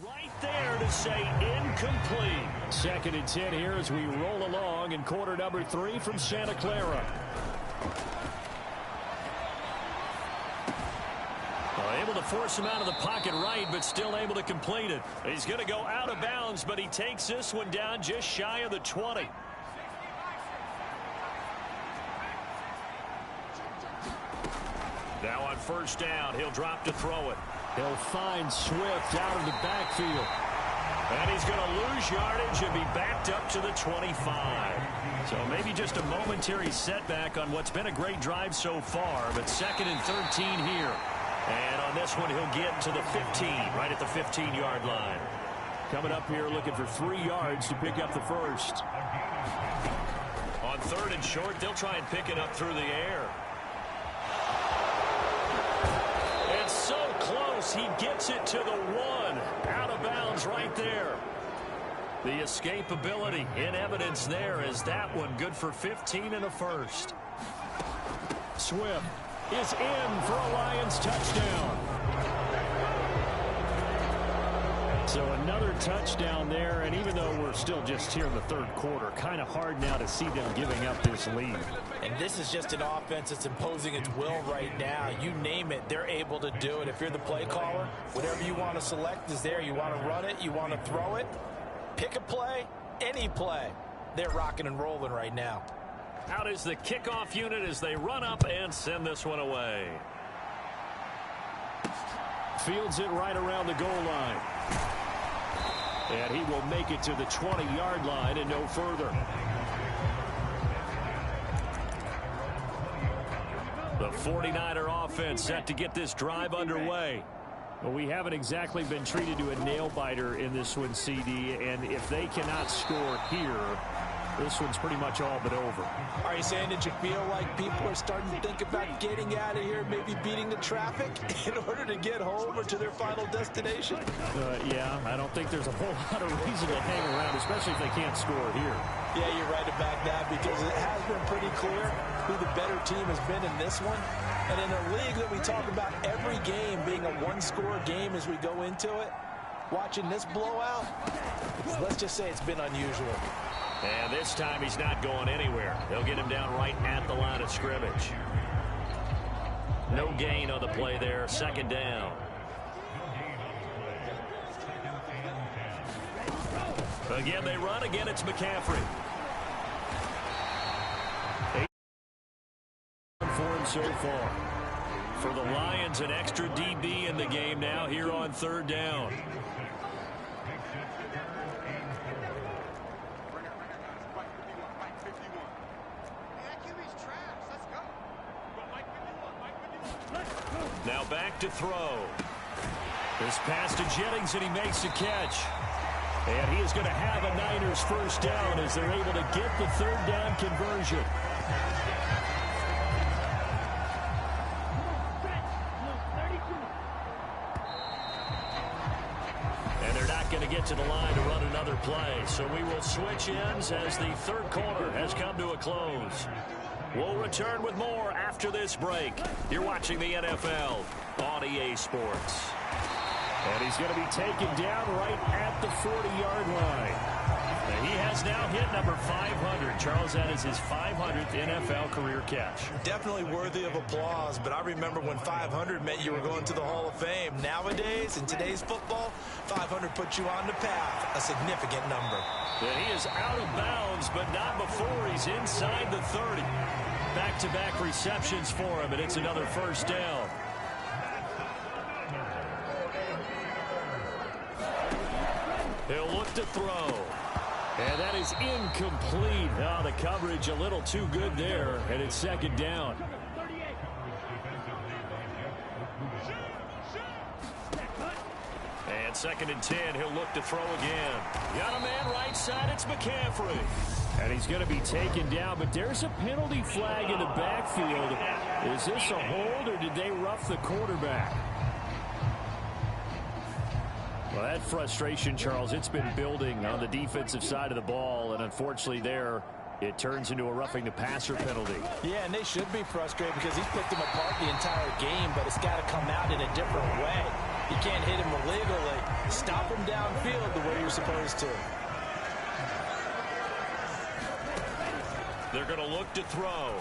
Right there to say incomplete. 2nd and 10 here as we roll along in quarter number 3 from Santa Clara. Able to force him out of the pocket right, but still able to complete it. He's going to go out of bounds, but he takes this one down just shy of the 20. Now on 1st down, he'll drop to throw it. He'll find Swift out of the backfield. And he's going to lose yardage and be backed up to the 25. So maybe just a momentary setback on what's been a great drive so far, but 2nd and 13 here. And on this one, he'll get to the 15, right at the 15-yard line. Coming up here looking for 3 yards to pick up the 1st. On 3rd and short, they'll try and pick it up through the air. It's so close, he gets it to the 1. Out of bounds right there. The escapability in evidence there is that one good for 15 and a 1st. Swift is in for a Lions touchdown. So another touchdown there, and even though we're still just here in the 3rd quarter, kind of hard now to see them giving up this lead. And this is just an offense that's imposing its will right now. You name it, they're able to do it. If you're the play caller, whatever you want to select is there. You want to run it, you want to throw it, pick a play, any play. They're rocking and rolling right now. Out is the kickoff unit as they run up and send this one away. Fields it right around the goal line. And he will make it to the 20-yard line and no further. The 49er offense set to get this drive underway. Well, we haven't exactly been treated to a nail-biter in this one, CD, and if they cannot score here, this one's pretty much all but over. Are you saying that you feel like people are starting to think about getting out of here, maybe beating the traffic in order to get home or to their final destination? Yeah, I don't think there's a whole lot of reason to hang around, especially if they can't score here. Yeah, you're right about that because it has been pretty clear who the better team has been in this one. And in a league that we talk about every game being a one-score game as we go into it, watching this blowout, let's just say it's been unusual. And this time he's not going anywhere. They'll get him down right at the line of scrimmage. No gain on the play there. Second down. Again, they run. Again, it's McCaffrey. 8 for him so far. For the Lions, an extra DB in the game now here on third down. Now back to throw. This pass to Jennings, and he makes the catch. And he is going to have a Niners first down as they're able to get the third down conversion. And they're not going to get to the line to run another play. So we will switch ends as the third quarter has come to a close. We'll return with more after this break. You're watching the NFL on EA Sports. And he's going to be taken down right at the 40-yard line. And he has now hit number 500. Charles, that is his 500th NFL career catch. Definitely worthy of applause, but I remember when 500 meant you were going to the Hall of Fame. Nowadays, in today's football, 500 puts you on the path, a significant number. And he is out of bounds, but not before he's inside the 30. Back-to-back receptions for him, and it's another first down. He'll look to throw. And that is incomplete. Oh, the coverage a little too good there, and it's second down. And second and 10, he'll look to throw again. Got a man right side, it's McCaffrey. And he's going to be taken down, but there's a penalty flag in the backfield. Is this a hold, or did they rough the quarterback? Well, that frustration, Charles, it's been building on the defensive side of the ball, and unfortunately there, it turns into a roughing the passer penalty. Yeah, and they should be frustrated because he's picked him apart the entire game, but it's got to come out in a different way. You can't hit him illegally. Stop him downfield the way you're supposed to. They're going to look to throw.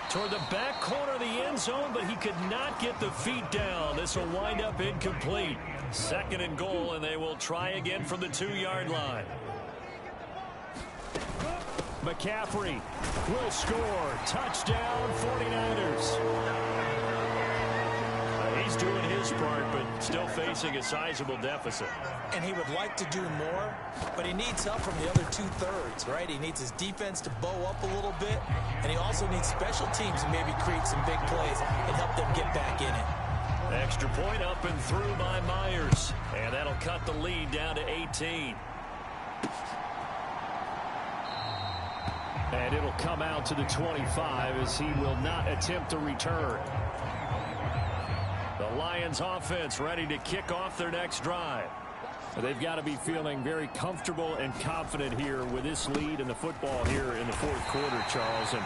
Toward the back corner of the end zone, but he could not get the feet down. This will wind up incomplete. Second and goal, and they will try again from the 2-yard line. McCaffrey will score. Touchdown, 49ers. He's doing his part, but still facing a sizable deficit. And he would like to do more, but he needs help from the other two-thirds, right? He needs his defense to bow up a little bit, and he also needs special teams to maybe create some big plays and help them get back in it. Extra point up and through by Myers, and that'll cut the lead down to 18. And it'll come out to the 25 as he will not attempt to return. The Lions offense ready to kick off their next drive. They've got to be feeling very comfortable and confident here with this lead in the football here in the fourth quarter, Charles. And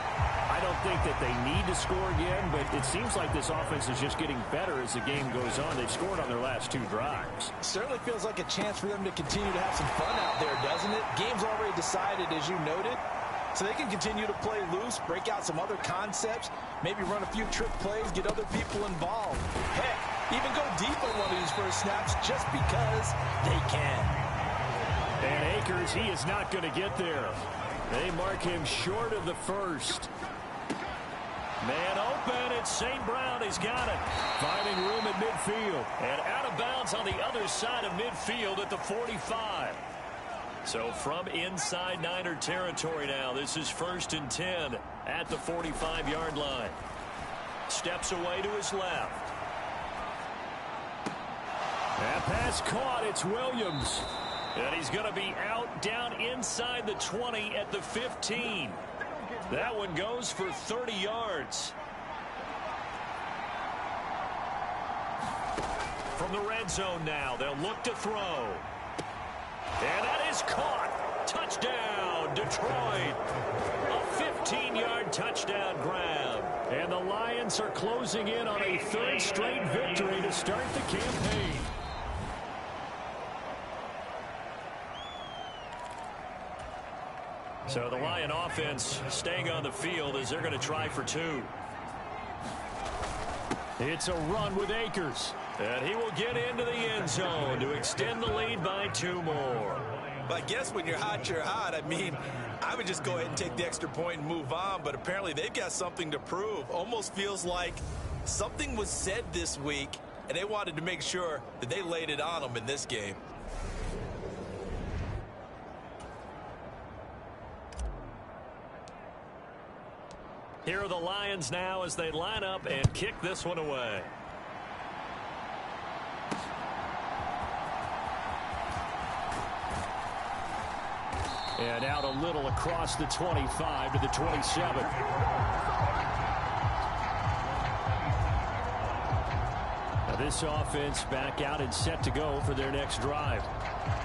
I don't think that they need to score again, but it seems like this offense is just getting better as the game goes on. They've scored on their last 2 drives. Certainly feels like a chance for them to continue to have some fun out there, doesn't it? Game's already decided, as you noted. So they can continue to play loose, break out some other concepts, maybe run a few trick plays, get other people involved. Heck, even go deep on one of these first snaps just because they can. And Akers, he is not going to get there. They mark him short of the first. Man open, it's St. Brown. He's got it. Finding room at midfield. And out of bounds on the other side of midfield at the 45. So from inside Niner territory now, this is 1st and 10 at the 45-yard line. Steps away to his left. That pass caught. It's Williams. And he's going to be out down inside the 20 at the 15. That one goes for 30 yards. From the red zone now, they'll look to throw. And that is caught. Touchdown, Detroit. A 15-yard touchdown grab. And the Lions are closing in on a 3rd straight victory to start the campaign. So the Lion offense staying on the field as they're going to try for 2. It's a run with Akers. And he will get into the end zone to extend the lead by 2 more. But I guess when you're hot, you're hot. I mean, I would just go ahead and take the extra point and move on. But apparently they've got something to prove. Almost feels like something was said this week, and they wanted to make sure that they laid it on them in this game. Here are the Lions now as they line up and kick this one away. And out a little across the 25 to the 27. Now this offense back out and set to go for their next drive.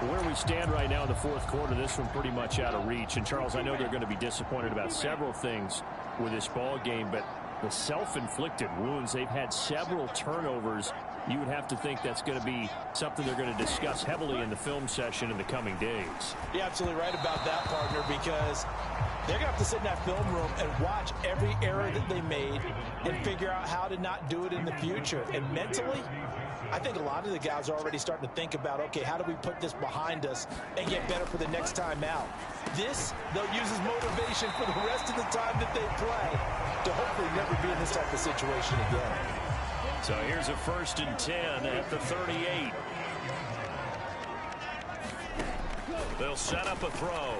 Where we stand right now in the 4th quarter, this one pretty much out of reach. And Charles, I know they're going to be disappointed about several things with this ball game, but the self-inflicted wounds, they've had several turnovers. You would have to think that's going to be something they're going to discuss heavily in the film session in the coming days. You're absolutely right about that, partner, because they're going to have to sit in that film room and watch every error that they made and figure out how to not do it in the future. And mentally, I think a lot of the guys are already starting to think about, okay, how do we put this behind us and get better for the next time out? This, they'll use as motivation for the rest of the time that they play to hopefully never be in this type of situation again. So here's a 1st and 10 at the 38. They'll set up a throw.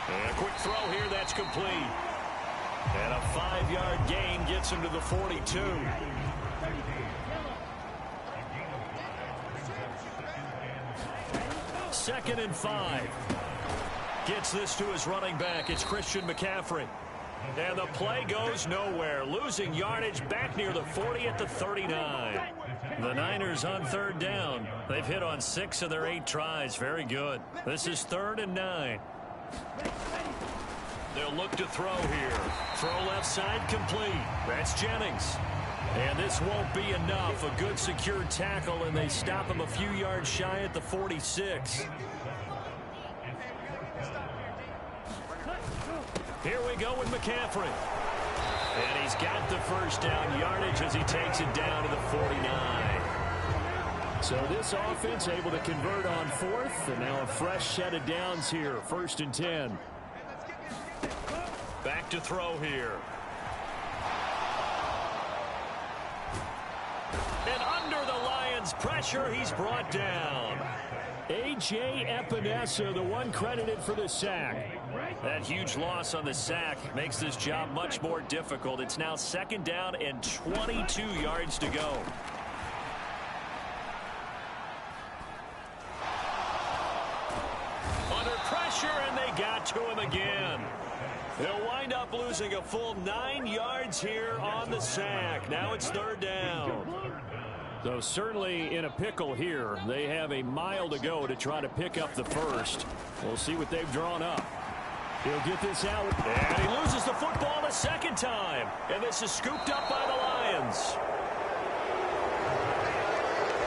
And a quick throw here, that's complete. And a 5-yard gain gets him to the 42. Second and 5. Gets this to his running back. It's Christian McCaffrey. And the play goes nowhere. Losing yardage back near the 40 at the 39. The Niners on 3rd down. They've hit on 6 of their 8 tries. Very good. This is 3rd and 9. They'll look to throw here. Throw left side complete. That's Jennings. And this won't be enough. A good secure tackle, and they stop him a few yards shy at the 46. Here we go with McCaffrey. And he's got the 1st down yardage as he takes it down to the 49. So this offense able to convert on 4th, and now a fresh set of downs here. 1st and 10. Back to throw here. And under the Lions' pressure, he's brought down. A.J. Epinesa, the one credited for the sack. That huge loss on the sack makes this job much more difficult. It's now 2nd down and 22 yards to go. Under pressure, and they got to him again. They'll wind up losing a full 9 yards here on the sack. Now it's 3rd down. So certainly in a pickle here. They have a mile to go to try to pick up the 1st. We'll see what they've drawn up. He'll get this out. And he loses the football a 2nd time. And this is scooped up by the Lions.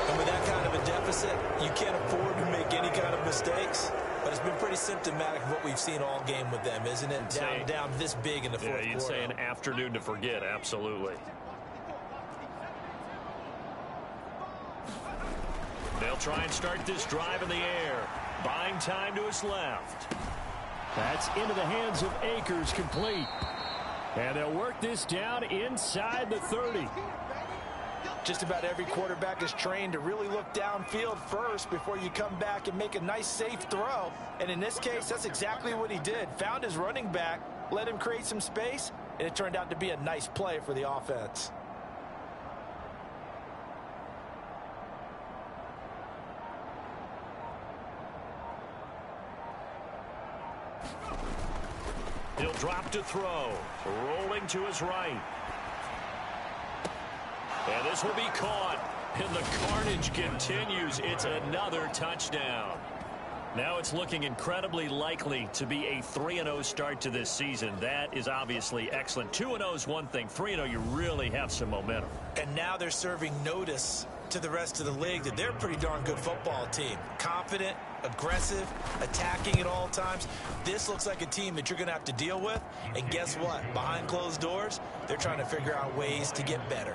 And with that kind of a deficit, you can't afford to make any kind of mistakes. But it's been pretty symptomatic of what we've seen all game with them, isn't it? Down this big in the 4th quarter. Yeah, you'd say an afternoon to forget. Absolutely. They'll try and start this drive in the air. Buying time to his left. That's into the hands of Akers, complete. And they'll work this down inside the 30. Just about every quarterback is trained to really look downfield first before you come back and make a nice, safe throw. And in this case, that's exactly what he did. Found his running back, let him create some space, and it turned out to be a nice play for the offense. He'll drop to throw. Rolling to his right. And this will be caught. And the carnage continues. It's another touchdown. Now it's looking incredibly likely to be a 3-0 start to this season. That is obviously excellent. 2-0 is one thing. 3-0, you really have some momentum. And now they're serving notice to the rest of the league that they're a pretty darn good football team. Confident, aggressive, attacking at all times. This looks like a team that you're going to have to deal with. And guess what? Behind closed doors, they're trying to figure out ways to get better.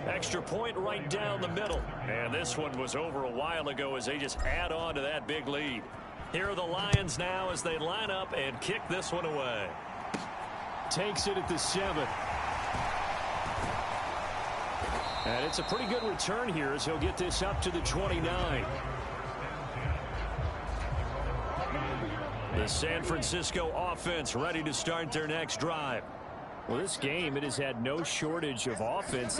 Extra point right down the middle. And this one was over a while ago as they just add on to that big lead. Here are the Lions now as they line up and kick this one away. Takes it at the 7. And it's a pretty good return here as he'll get this up to the 29. The San Francisco offense ready to start their next drive. Well, this game, it has had no shortage of offense.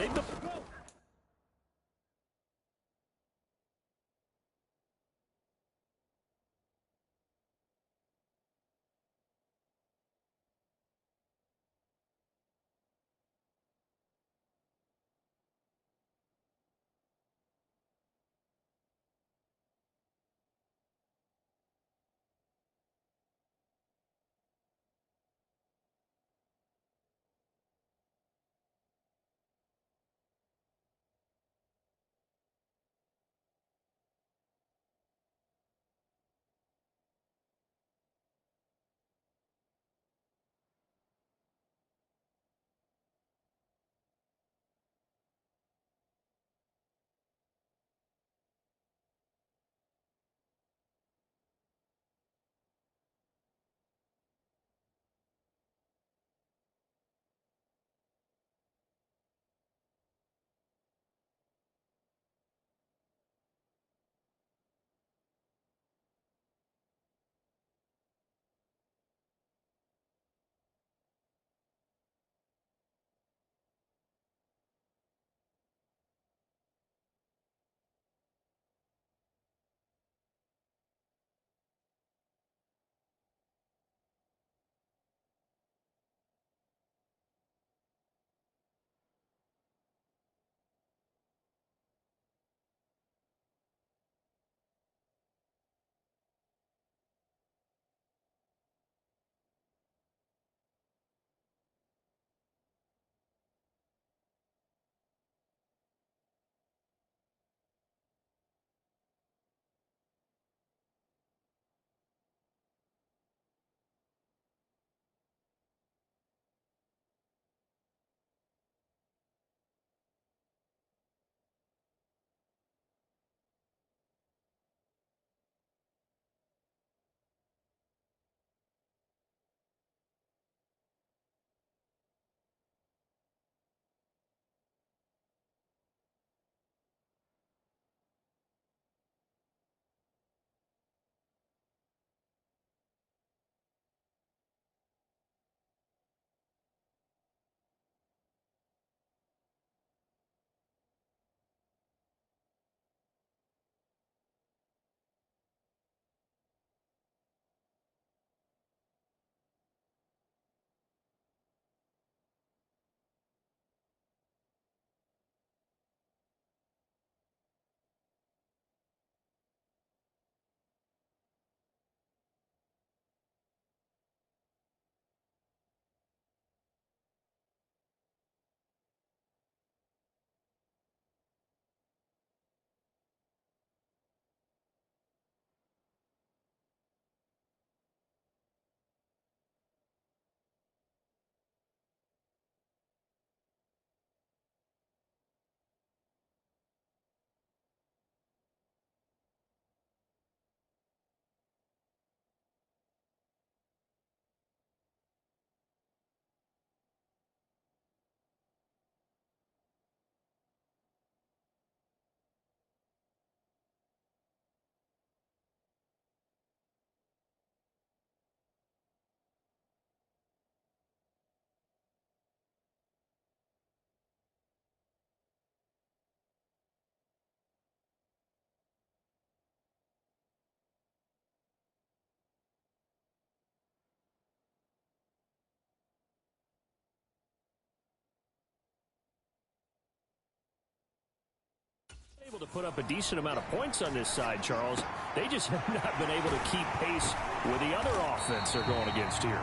to put up a decent amount of points on this side, Charles. They just have not been able to keep pace with the other offense they're going against here.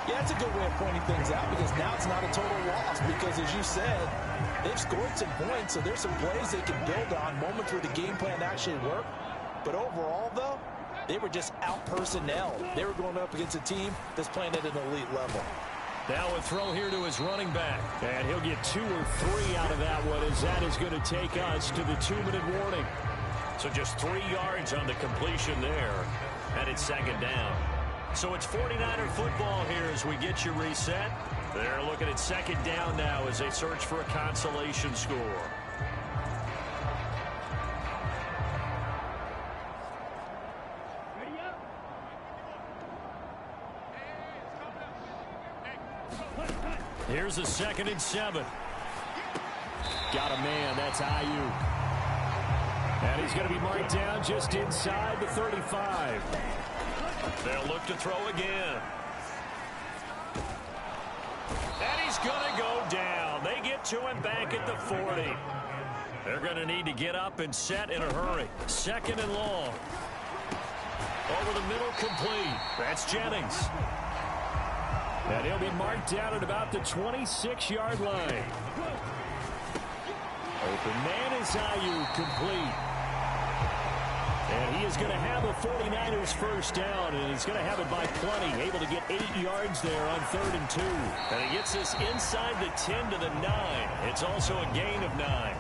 Yeah, that's a good way of pointing things out because now it's not a total loss because, as you said, they've scored some points, so there's some plays they can build on, moments where the game plan actually worked. But overall, though, they were just out-personnelled. They were going up against a team that's playing at an elite level. Now a throw here to his running back. And he'll get 2 or 3 out of that one as that is going to take us to the 2-minute warning. So just 3 yards on the completion there. And it's second down. So it's 49er football here as we get you reset. They're looking at second down now as they search for a consolation score. Here's a 2nd and 7. Got a man. That's Ayuk. And he's going to be marked down just inside the 35. They'll look to throw again. And he's going to go down. They get to him back at the 40. They're going to need to get up and set in a hurry. 2nd and long. Over the middle, complete. That's Jennings. And he'll be marked down at about the 26-yard line. Open man is Ayuk, complete. And he is going to have a 49ers first down, and he's going to have it by plenty. Able to get 8 yards there on 3rd and 2. And he gets this inside the 10 to the 9. It's also a gain of 9.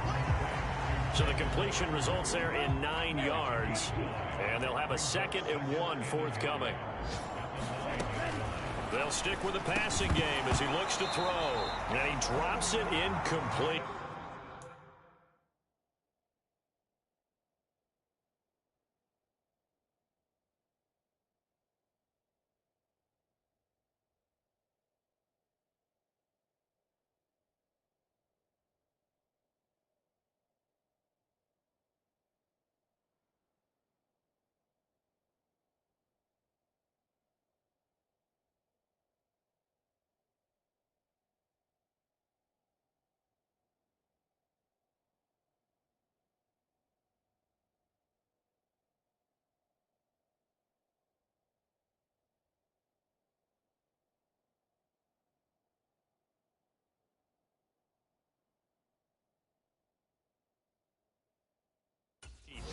So the completion results there in 9 yards. And they'll have a 2nd and 1 forthcoming. They'll stick with the passing game as he looks to throw. And he drops it incomplete.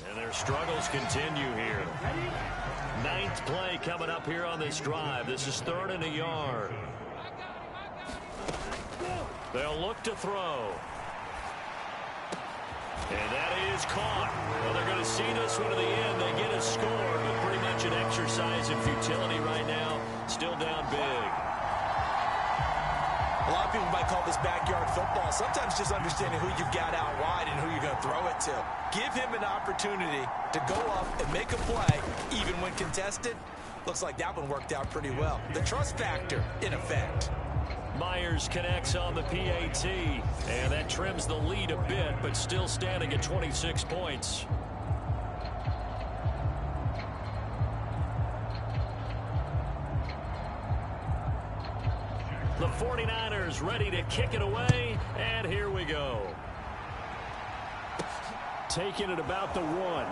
And their struggles continue here. 9th play coming up here on this drive. This is 3rd and a yard. They'll look to throw. And that is caught. Well, they're going to see this one to the end. They get a score, but pretty much an exercise in futility right now. Still down big. A lot of people might call this backyard football. Sometimes just understanding who you've got out wide and who you're going to throw it to. Give him an opportunity to go up and make a play, even when contested. Looks like that one worked out pretty well. The trust factor, in effect. Myers connects on the PAT, and that trims the lead a bit, but still standing at 26 points. The 49ers ready to kick it away, and here we go. Taking it about the 1.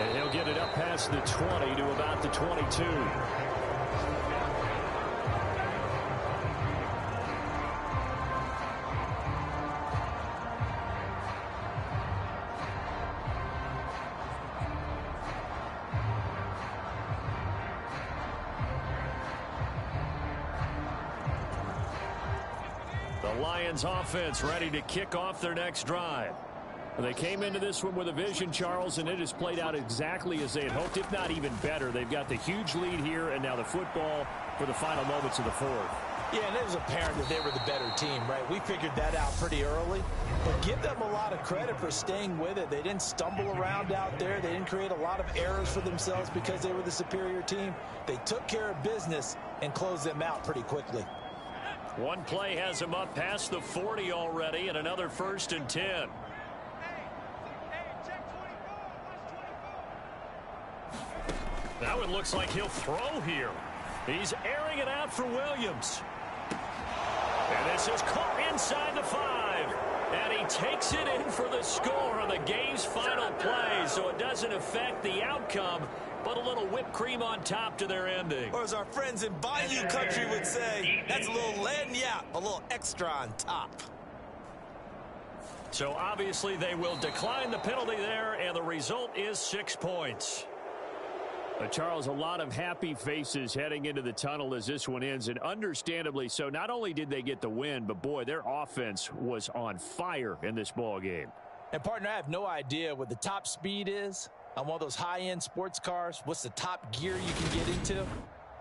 And he'll get it up past the 20 to about the 22. Lions offense ready to kick off their next drive. They came into this one with a vision, Charles, and it has played out exactly as they had hoped, if not even better. They've got the huge lead here, and now the football for the final moments of the 4th. Yeah, and it was apparent that they were the better team, right? We figured that out pretty early. But give them a lot of credit for staying with it. They didn't stumble around out there. They didn't create a lot of errors for themselves because they were the superior team. They took care of business and closed them out pretty quickly. One play has him up past the 40 already, and another 1st and 10. Now it looks like he'll throw here. He's airing it out for Williams. And this is caught inside the 5. And he takes it in for the score on the game's final play, so it doesn't affect the outcome, but a little whipped cream on top to their ending. Or as our friends in Bayou Country would say, that's a little lagniappe, a little extra on top. So obviously they will decline the penalty there, and the result is 6 points. Charles, a lot of happy faces heading into the tunnel as this one ends, and understandably so. Not only did they get the win, but boy, their offense was on fire in this ball game. And partner, I have no idea what the top speed is on one of those high-end sports cars. What's the top gear you can get into?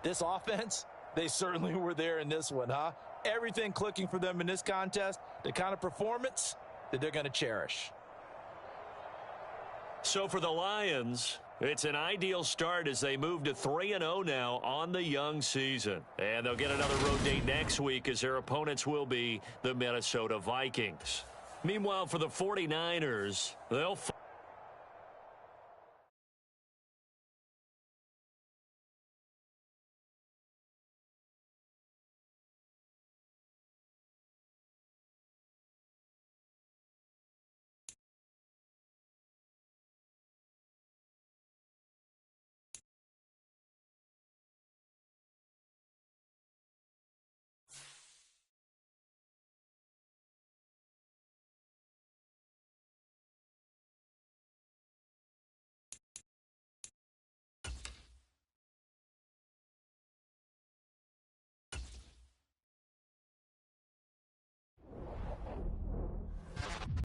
This offense, they certainly were there in this one, huh? Everything clicking for them in this contest, the kind of performance that they're going to cherish. So for the Lions, it's an ideal start as they move to 3-0 now on the young season. And they'll get another road date next week as their opponents will be the Minnesota Vikings. Meanwhile, for the 49ers, they'll